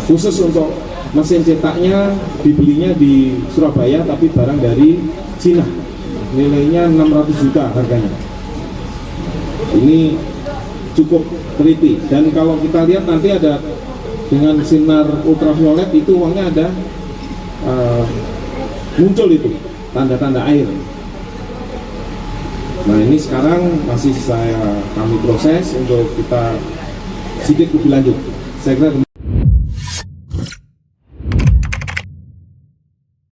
khusus untuk mesin cetaknya dibelinya di Surabaya, tapi barang dari Cina, nilainya 600 juta harganya. Ini cukup teliti, dan kalau kita lihat nanti ada dengan sinar ultraviolet itu uangnya ada muncul itu tanda-tanda air. Nah ini sekarang masih kami proses untuk kita sidik lebih lanjut. Saya kira